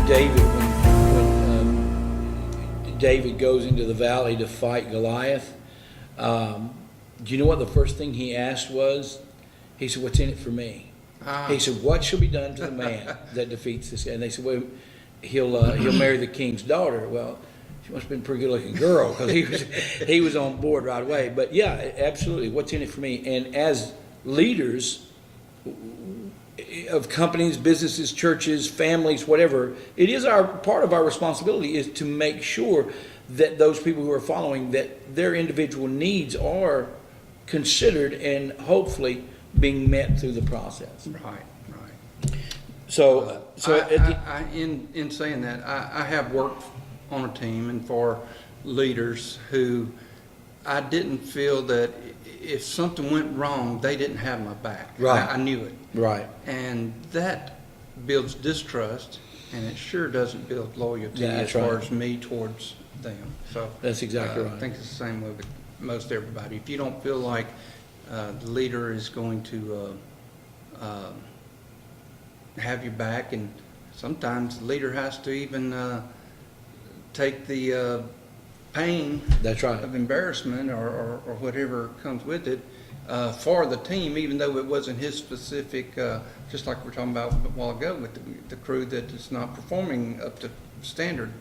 David, when David goes into the valley to fight Goliath, do you know what the first thing he asked was? He said, "What's in it for me?" He said, "What shall be done to the man that defeats this guy?" And they said, "Well, he'll marry the king's daughter." Well, she must have been a pretty good-looking girl, because he was on board right away. But yeah, absolutely, what's in it for me? And as leaders of companies, businesses, churches, families, whatever, it is part of our responsibility is to make sure that those people who are following, that their individual needs are considered and hopefully being met through the process. Right. So, in saying that, I have worked on a team and for leaders who I didn't feel that if something went wrong, they didn't have my back. Right. I knew it. right. And that builds distrust, and it sure doesn't build loyalty as far as me towards them. So That's exactly I right. think it's the same way with most everybody. If you don't feel like the leader is going to have your back, and sometimes the leader has to even take the pain That's right. of embarrassment or whatever comes with it for the team, even though it wasn't his specific, just like we were talking about a while ago with the crew that is not performing up to standard.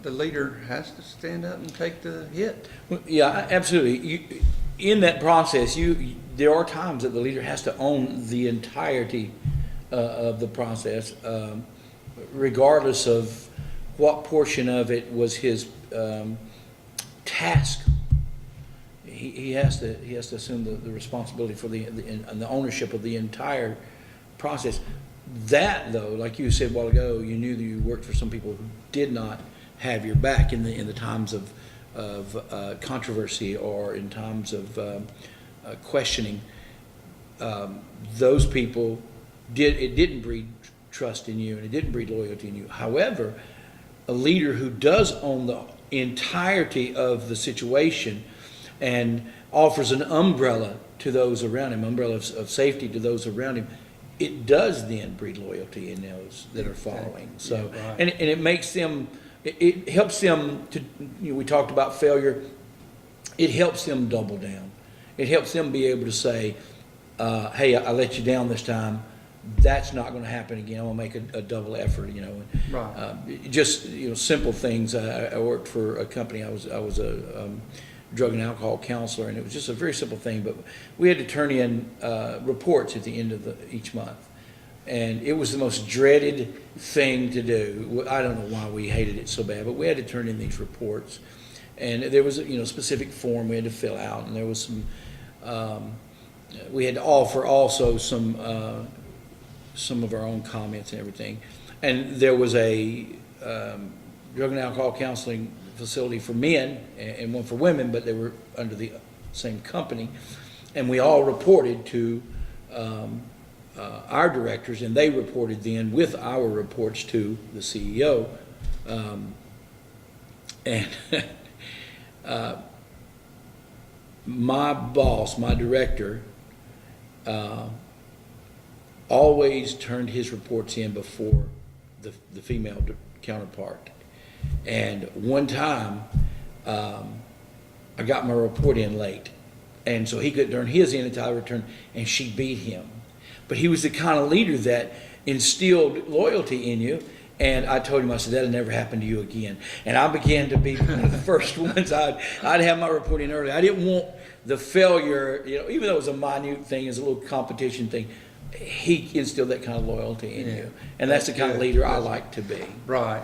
The leader has to stand up and take the hit. Well, yeah, absolutely. In that process, there are times that the leader has to own the entirety of the process, regardless of what portion of it was his task. He has to assume the responsibility for and the ownership of the entire process. That, though, like you said a while ago, you knew that you worked for some people who did not have your back in the times of controversy or in times of questioning. Those people didn't breed trust in you, and it didn't breed loyalty in you. However, a leader who does own the entirety of the situation and offers an umbrella to those around him, umbrella of safety to those around him, it does then breed loyalty in those that are following. So, Yeah, right. and it makes them, it helps them to, we talked about failure, it helps them double down. It helps them be able to say, hey, I let you down this time. That's not going to happen again. I'm going to make a double effort, Right. Just, simple things. I worked for a company. I was a drug and alcohol counselor, and it was just a very simple thing, but we had to turn in reports at the end of each month. And it was the most dreaded thing to do. I don't know why we hated it so bad, but we had to turn in these reports. And there was a specific form we had to fill out, and there was some, we had to offer also some of our own comments and everything. And there was a drug and alcohol counseling facility for men and one for women, but they were under the same company. And we all reported to our directors, and they reported then with our reports to the CEO. And my boss, my director, always turned his reports in before the female counterpart. And one time, I got my report in late, and so he couldn't turn his in until I returned, and she beat him. But he was the kind of leader that instilled loyalty in you. And I told him, I said, that'll never happen to you again. And I began to be one of the first ones. I'd have my report in early. I didn't want the failure, even though it was a minute thing, it was a little competition thing. He instilled that kind of loyalty in you. And that's the kind of leader I like to be. Right.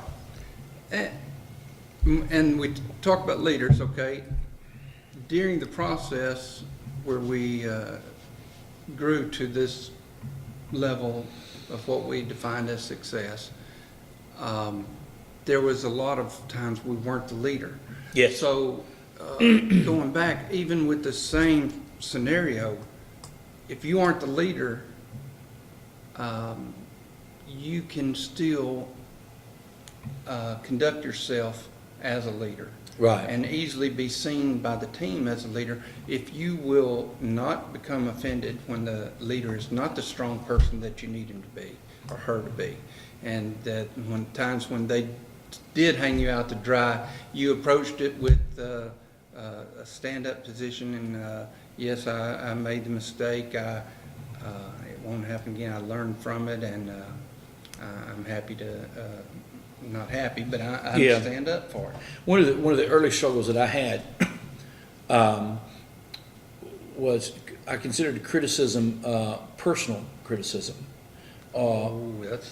And we talk about leaders, okay? During the process where we grew to this level of what we defined as success, there was a lot of times we weren't the leader. Yes. So going back, even with the same scenario, if you aren't the leader, you can still conduct yourself as a leader. Right. And easily be seen by the team as a leader if you will not become offended when the leader is not the strong person that you need him to be. or her to be. And that when times when they did hang you out to dry, you approached it with a stand-up position, and yes, I made the mistake. It won't happen again. I learned from it, and I'm happy to, not happy, but I Yeah. stand up for it. One of the early struggles that I had was I considered criticism personal criticism. Oh, that's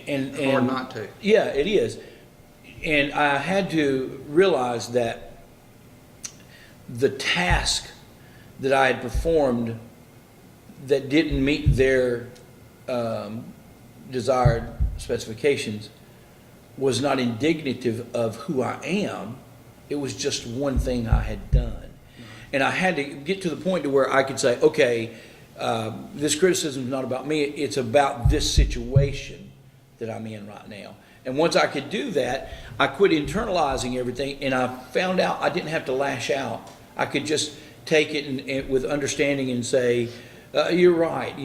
And hard not to. Yeah, it is. And I had to realize that the task that I had performed that didn't meet their desired specifications was not indicative of who I am. It was just one thing I had done. And I had to get to the point to where I could say, okay, this criticism is not about me, it's about this situation that I'm in right now. And once I could do that, I quit internalizing everything, and I found out I didn't have to lash out. I could just take it and with understanding and say, you're right,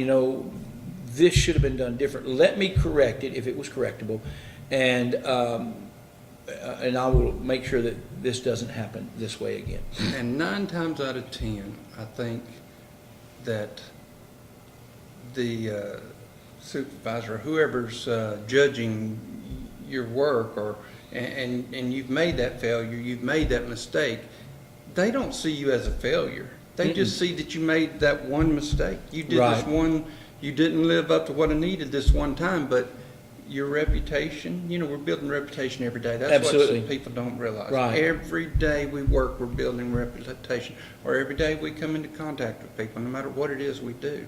this should have been done different. Let me correct it if it was correctable, and I will make sure that this doesn't happen this way again. And 9 times out of 10, I think that the supervisor, whoever's judging your work, and you've made that failure, you've made that mistake, they don't see you as a failure. They just see that you made that one mistake. You did Right. this one, you didn't live up to what I needed this one time, but your reputation, we're building reputation every day. That's Absolutely. what some people don't realize. Right. Every day we work, we're building reputation. Or every day we come into contact with people, no matter what it is we do.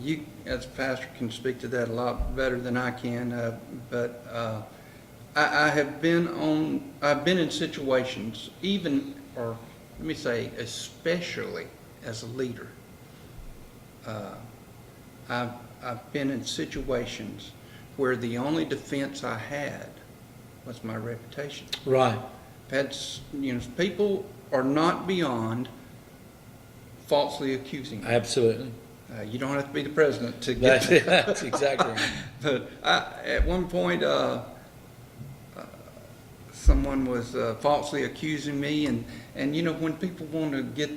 You, as a pastor, can speak to that a lot better than I can, but I've been in situations, or let me say, especially as a leader, I've been in situations where the only defense I had was my reputation. Right. People are not beyond falsely accusing you. Absolutely. You don't have to be the president to get That's, that's exactly right. But at one point, someone was falsely accusing me, and when people want to get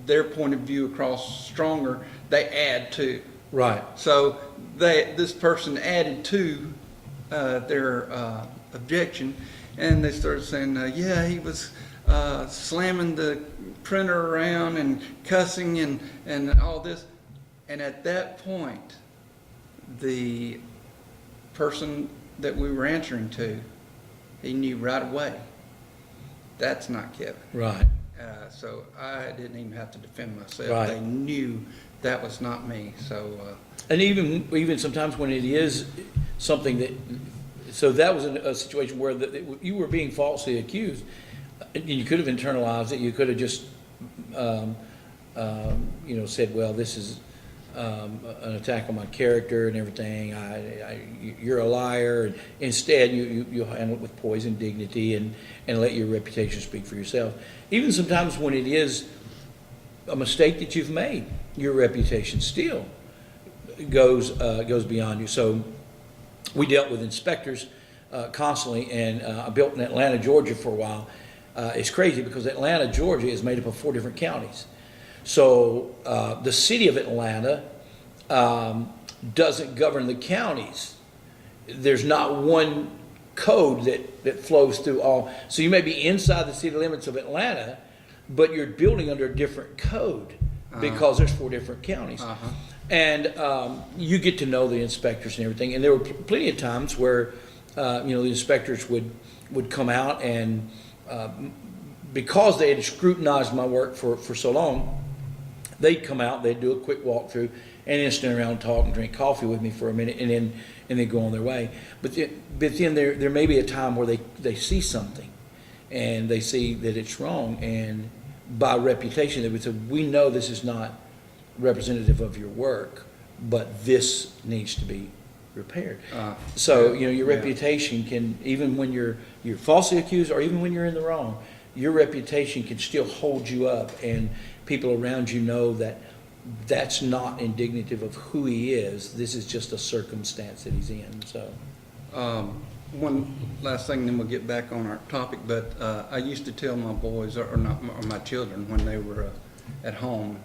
their point of view across stronger, they add to. Right. So this person added to their objection, and they started saying, yeah, he was slamming the printer around and cussing and all this. And at that point, the person that we were answering to, he knew right away, that's not Kevin. Right. So I didn't even have to defend myself. Right. They knew that was not me. So And even sometimes when it is something that, so that was a situation where you were being falsely accused. You could have internalized it. You could have just, said, well, this is an attack on my character and everything. You're a liar. And instead, you handle it with poise and dignity and let your reputation speak for yourself. Even sometimes when it is a mistake that you've made, your reputation still goes beyond you. So we dealt with inspectors constantly, and I built in Atlanta, Georgia for a while. It's crazy because Atlanta, Georgia is made up of 4 different counties. So the city of Atlanta doesn't govern the counties. There's not one code that flows through all. So you may be inside the city limits of Atlanta, but you're building under a different code because there's 4 different counties. And you get to know the inspectors and everything. And there were plenty of times where the inspectors would come out and because they had scrutinized my work for so long, they'd come out, they'd do a quick walkthrough, and then stand around and talk and drink coffee with me for a minute, and then go on their way. But then there may be a time where they see something, and they see that it's wrong, and by reputation they would say, we know this is not representative of your work, but this needs to be repaired. So your reputation can, even when you're falsely accused, or even when you're in the wrong, your reputation can still hold you up, and people around you know that that's not indicative of who he is. This is just a circumstance that he's in, so. One last thing, then we'll get back on our topic, but I used to tell my boys, or my children, when they were at home,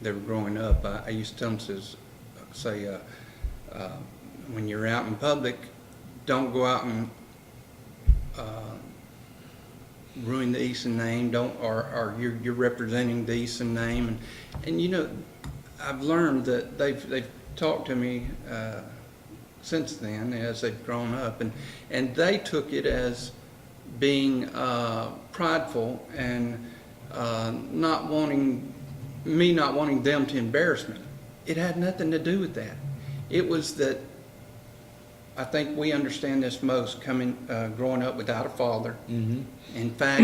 they were growing up, I used to tell them, say, when you're out in public, don't go out and ruin the Easton name, or you're representing the Easton name, and you know, I've learned that they've talked to me since then as they've grown up, and they took it as being prideful and not wanting them to embarrass me. It had nothing to do with that. It was that I think we understand this most growing up without a father. Mm-hmm. In fact,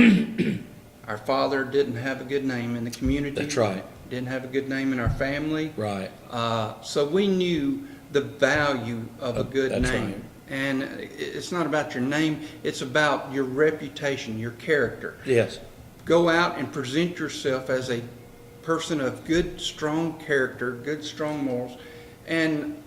our father didn't have a good name in the community. That's right. Didn't have a good name in our family. Right. So we knew the value of a good That's name. right. And it's not about your name, it's about your reputation, your character. Yes. Go out and present yourself as a person of good, strong character, good, strong morals. And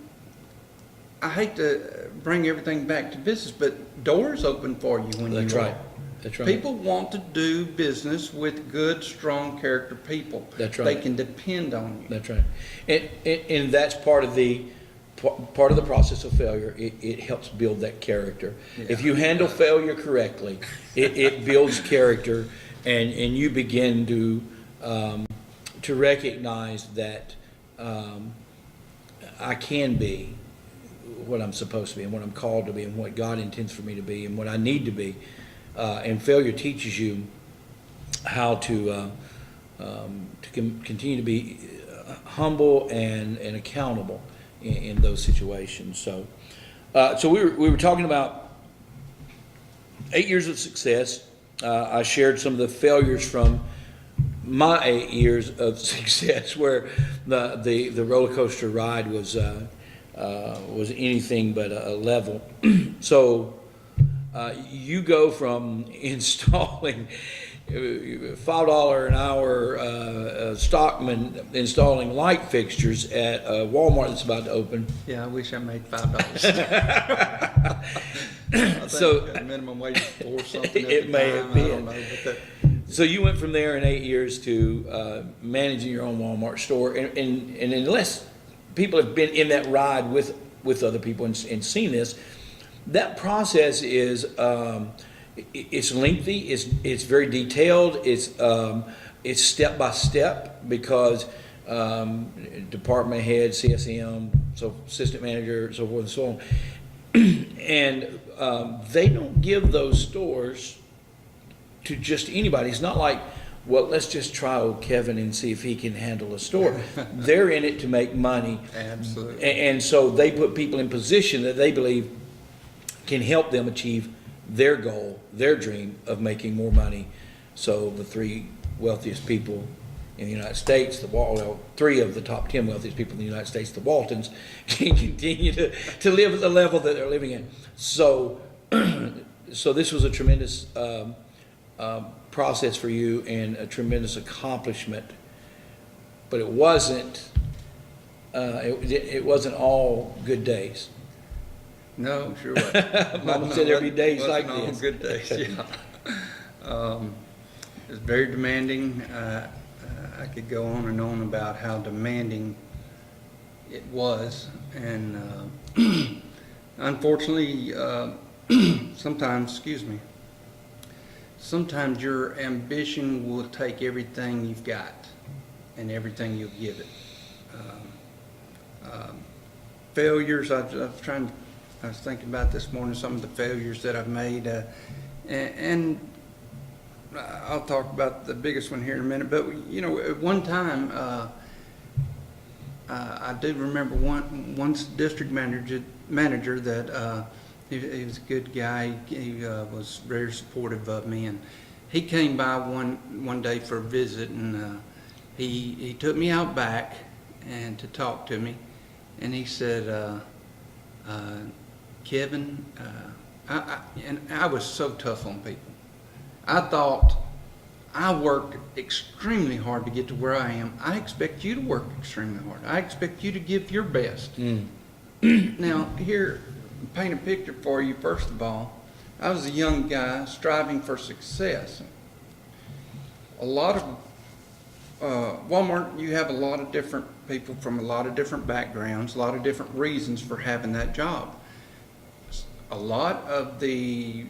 I hate to bring everything back to business, but doors open for you when That's you right. are. That's right. People want to do business with good, strong character people. That's right. They can depend on you. That's right. And that's part of the process of failure. It helps build that character. Yeah. If you handle failure correctly, it builds character, and you begin to recognize that I can be what I'm supposed to be, and what I'm called to be, and what God intends for me to be, and what I need to be. And failure teaches you how to continue to be humble and accountable in those situations. So, we were talking about 8 years of success. I shared some of the failures from my 8 years of success, where the roller coaster ride was anything but a level. So. You go from installing $5 an hour stockman installing light fixtures at a Walmart that's about to open. Yeah, I wish I made $5. I So think minimum wage was $4 something at it the may time. have I been. don't know, but So you went from there in 8 years to managing your own Walmart store, and unless people have been in that ride with other people and seen this, that process is it's lengthy. It's very detailed. It's step by step, because department head, CSM, so assistant manager, so forth and so on, and they don't give those stores to just anybody. It's not like, well, let's just try old Kevin and see if he can handle a store. They're in it to make money. Absolutely. And so they put people in position that they believe can help them achieve their goal, their dream of making more money. So the three wealthiest people in the United States, three of the top 10 wealthiest people in the United States, the Waltons, can continue to live at the level that they're living in. So, so this was a tremendous process for you and a tremendous accomplishment. But it wasn't. It wasn't all good days. No, sure wasn't. Mama said there'd be days Wasn't like all this. good days, yeah. It's very demanding. I could go on and on about how demanding it was, and unfortunately, sometimes your ambition will take everything you've got and everything you'll give it. Failures, I was thinking about this morning, some of the failures that I've made, and I'll talk about the biggest one here in a minute. But you know, at one time, I do remember one district manager that he was a good guy. He was very supportive of me, and he came by one day for a visit, and he took me out back and to talk to me, and he said, Kevin, and I was so tough on people. I thought I work extremely hard to get to where I am. I expect you to work extremely hard. I expect you to give your best. Now, here, paint a picture for you. First of all, I was a young guy striving for success. A lot of Walmart, you have a lot of different people from a lot of different backgrounds, a lot of different reasons for having that job. A lot of the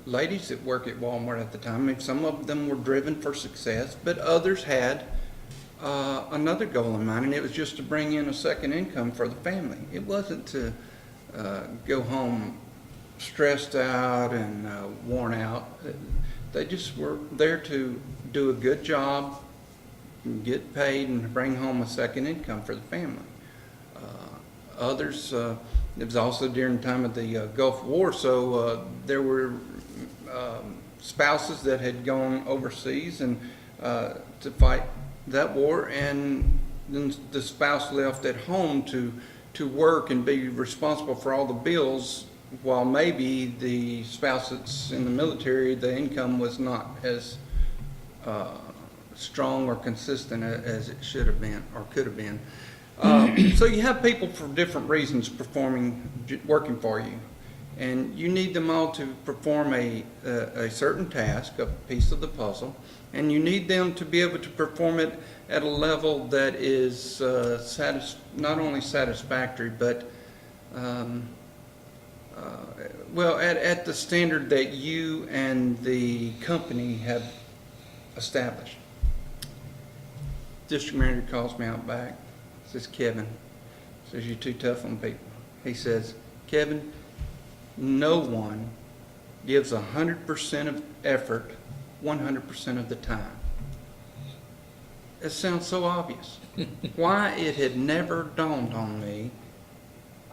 ladies that work at Walmart at the time, maybe some of them were driven for success, but others had another goal in mind, and it was just to bring in a second income for the family. It wasn't to go home stressed out and worn out. They just were there to do a good job, get paid, and bring home a second income for the family. Others, it was also during the time of the Gulf War, so there were spouses that had gone overseas and to fight that war, and then the spouse left at home to work and be responsible for all the bills, while maybe the spouse that's in the military, the income was not as strong or consistent as it should have been or could have been. So you have people for different reasons working for you, and you need them all to perform a certain task, a piece of the puzzle, and you need them to be able to perform it at a level that is not only satisfactory, but well, at the standard that you and the company have established. District manager calls me out back, says, Kevin, says, you're too tough on people. He says, Kevin, no one gives 100% of effort 100% of the time. It sounds so obvious. Why it had never dawned on me.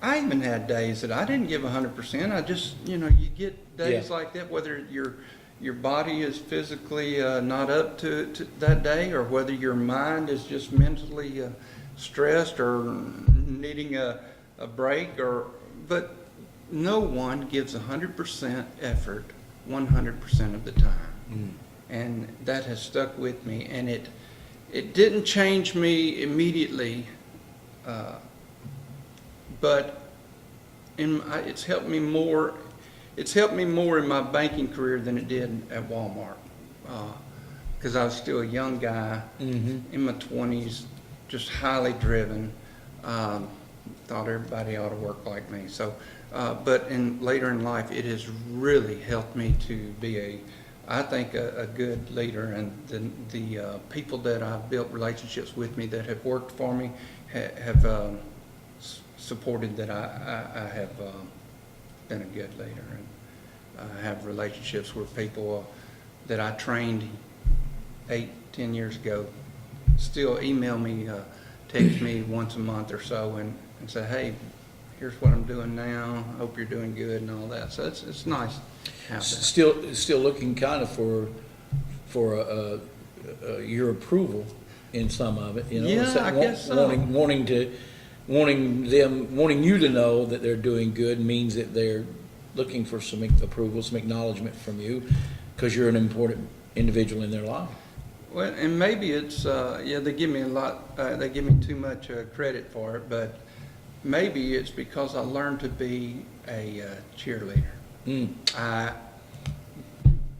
I even had days that I didn't give 100%. I just, you get days like that, whether your body is physically not up to that day, or whether your mind is just mentally stressed or needing a break. But no one gives 100% effort 100% of the time. And that has stuck with me, and it didn't change me immediately, but it's helped me more. It's helped me more in my banking career than it did at Walmart, because I was still a young guy in my 20s, just highly driven. Thought everybody ought to work like me. So, but later in life, it has really helped me to be I think a good leader, and the people that I've built relationships with me that have worked for me have supported that I have been a good leader, and I have relationships with people that I trained 8-10 years ago still email me, text me once a month or so and say, hey, here's what I'm doing now, hope you're doing good and all that. So it's nice to have that. Still looking kind of for your approval in some of it, Yeah, I guess so. Wanting you to know that they're doing good means that they're looking for some approval, some acknowledgement from you, because you're an important individual in their life. Well, and maybe it's they give me a lot. They give me too much credit for it, but maybe it's because I learned to be a cheerleader.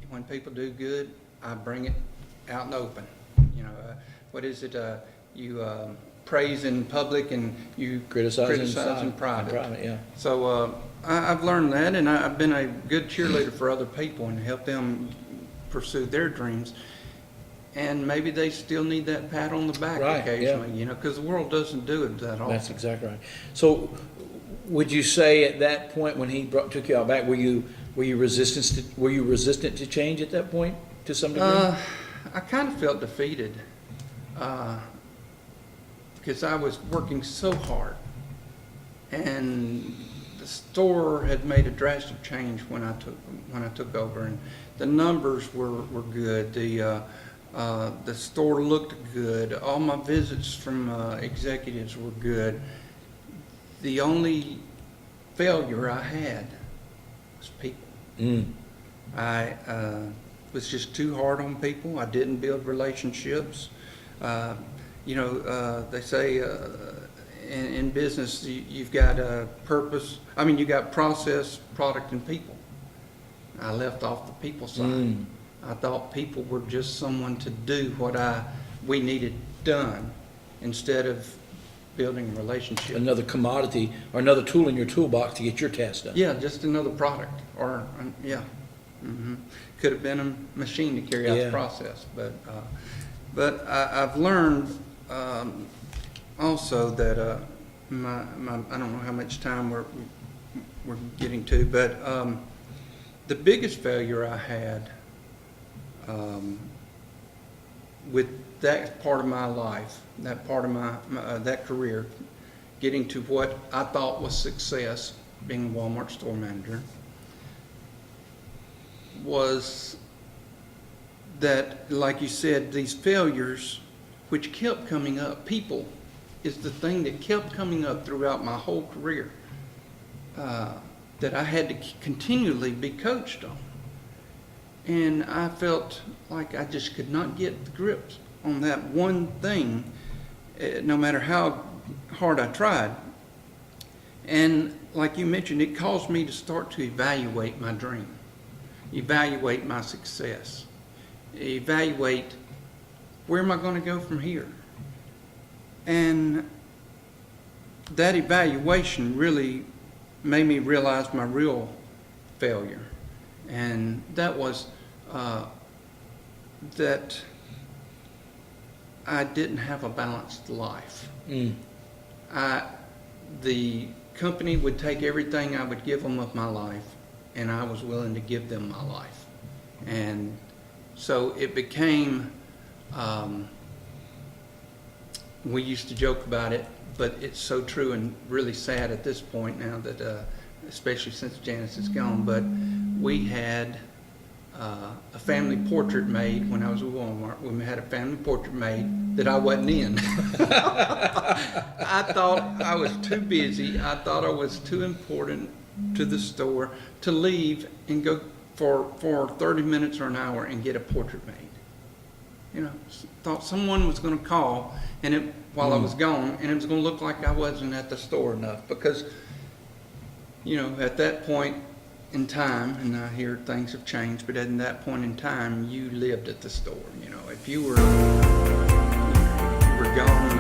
When people do good, I bring it out in the open. What is it? You praise in public and you criticize in private. Yeah. So I've learned that, and I've been a good cheerleader for other people and helped them pursue their dreams. And maybe they still need that pat on the back occasionally, because the world doesn't do it that often. That's exactly right. So, would you say at that point when he took you out back, were you resistant to change at that point to some degree? I kind of felt defeated because I was working so hard, and the store had made a drastic change when I took over, and the numbers were good. The store looked good. All my visits from executives were good. The only failure I had was people. was just too hard on people. I didn't build relationships. They say in business you've got a purpose. I mean, you got process, product, and people. I left off the people side. I thought people were just someone to do what we needed done instead of building a relationship. Another commodity or another tool in your toolbox to get your task done. Yeah, just another product, or could have been a machine to carry out the process. But I've learned also that I don't know how much time we're getting to, but the biggest failure I had with that part of my life, that part of my that career, getting to what I thought was success, being a Walmart store manager, was that, like you said, these failures, which kept coming up, people is the thing that kept coming up throughout my whole career, that I had to continually be coached on. And I felt like I just could not get the grips on that one thing, no matter how hard I tried. And like you mentioned, it caused me to start to evaluate my dream, evaluate my success, evaluate where am I going to go from here. And that evaluation really made me realize my real failure. And that was that I didn't have a balanced life. The company would take everything I would give them of my life, and I was willing to give them my life. And so it became, we used to joke about it, but it's so true and really sad at this point now that, especially since Janice is gone, but we had a family portrait made when I was at Walmart. We had a family portrait made that I wasn't in. I thought I was too busy. I thought I was too important to the store to leave and go for 30 minutes or an hour and get a portrait made. You know, thought someone was going to call and while I was gone, and it was going to look like I wasn't at the store enough, because, you know, at that point in time, and I hear things have changed, but at that point in time, you lived at the store. You know, if you were gone